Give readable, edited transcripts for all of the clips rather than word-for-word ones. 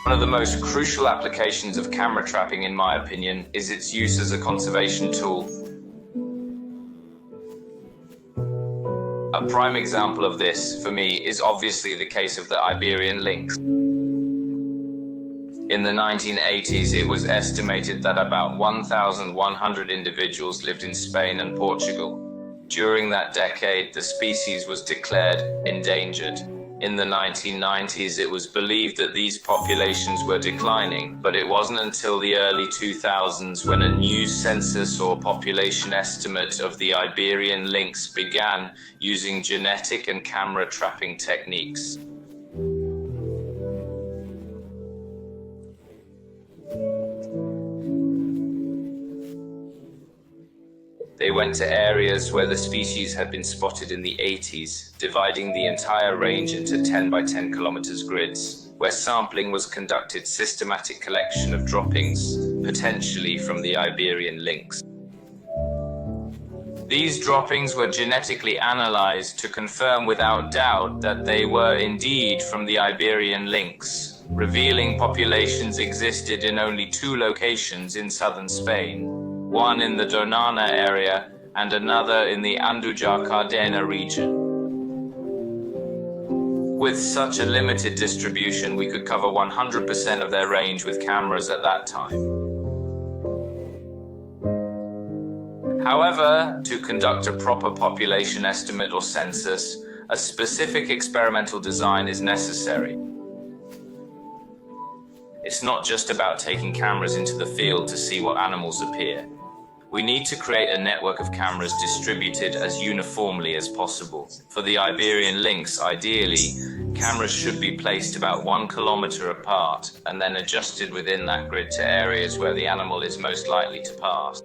One of the most crucial applications of camera trapping, in my opinion, is its use as a conservation tool. A prime example of this, for me, is obviously the case of the Iberian Lynx. In the 1980s, it was estimated that about 1,100 individuals lived in Spain and Portugal. During that decade, the species was declared endangered. In the 1990s, it was believed that these populations were declining, but it wasn't until the early 2000s when a new census or population estimate of the Iberian lynx began using genetic and camera trapping techniques. They went to areas where the species had been spotted in the 80s, dividing the entire range into 10 by 10 kilometers grids, where sampling was conducted, systematic collection of droppings, potentially from the Iberian lynx. These droppings were genetically analyzed to confirm without doubt that they were indeed from the Iberian lynx, revealing populations existed in only 2 locations in southern Spain. One in the Doñana area and another in the Andújar-Cardena region. With such a limited distribution, we could cover 100% of their range with cameras at that time. However, to conduct a proper population estimate or census, a specific experimental design is necessary. It's not just about taking cameras into the field to see what animals appear. We need to create a network of cameras distributed as uniformly as possible. For the Iberian lynx, ideally, cameras should be placed about 1 kilometer apart and then adjusted within that grid to areas where the animal is most likely to pass.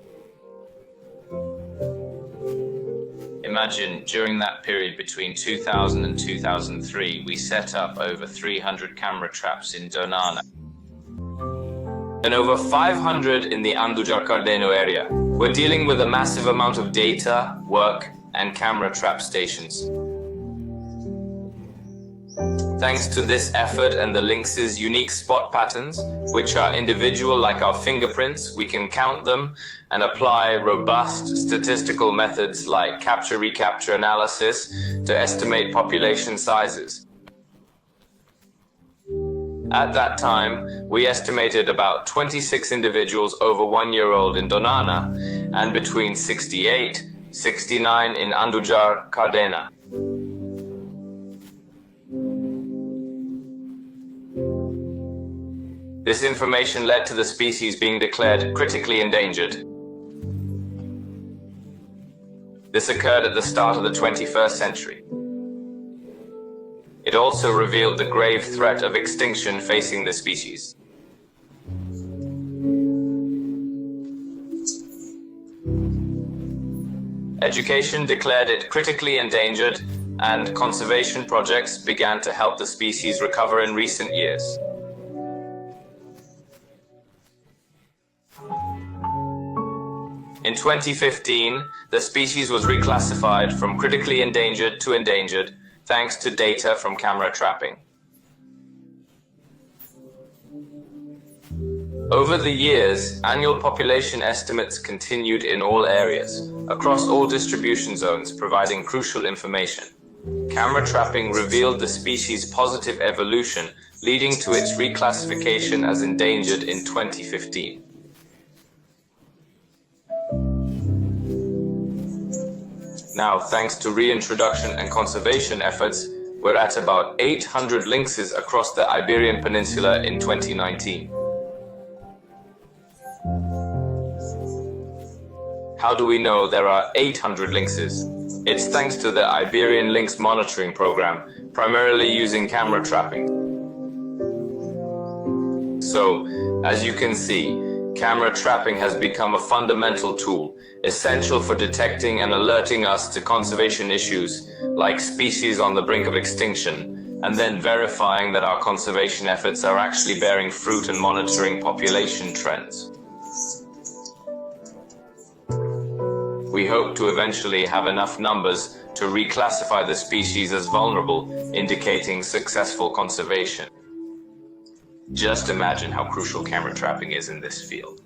Imagine, during that period between 2000 and 2003, we set up over 300 camera traps in Doñana and over 500 in the Andújar-Cardena area. We're dealing with a massive amount of data, work, and camera trap stations. Thanks to this effort and the lynx's unique spot patterns, which are individual like our fingerprints, we can count them and apply robust statistical methods like capture-recapture analysis to estimate population sizes. At that time, we estimated about 26 individuals over 1 year old in Doñana and between 68, 69 in Andújar-Cardena. This information led to the species being declared critically endangered. This occurred at the start of the 21st century. It also revealed the grave threat of extinction facing the species. Education declared it critically endangered, and conservation projects began to help the species recover in recent years. In 2015, the species was reclassified from critically endangered to endangered, thanks to data from camera trapping. Over the years, annual population estimates continued in all areas, across all distribution zones, providing crucial information. Camera trapping revealed the species' positive evolution, leading to its reclassification as endangered in 2015. Now, thanks to reintroduction and conservation efforts, we're at about 800 lynxes across the Iberian Peninsula in 2019. How do we know there are 800 lynxes? It's thanks to the Iberian Lynx monitoring program, primarily using camera trapping. So, as you can see, camera trapping has become a fundamental tool, essential for detecting and alerting us to conservation issues like species on the brink of extinction, and then verifying that our conservation efforts are actually bearing fruit and monitoring population trends. We hope to eventually have enough numbers to reclassify the species as vulnerable, indicating successful conservation. Just imagine how crucial camera trapping is in this field.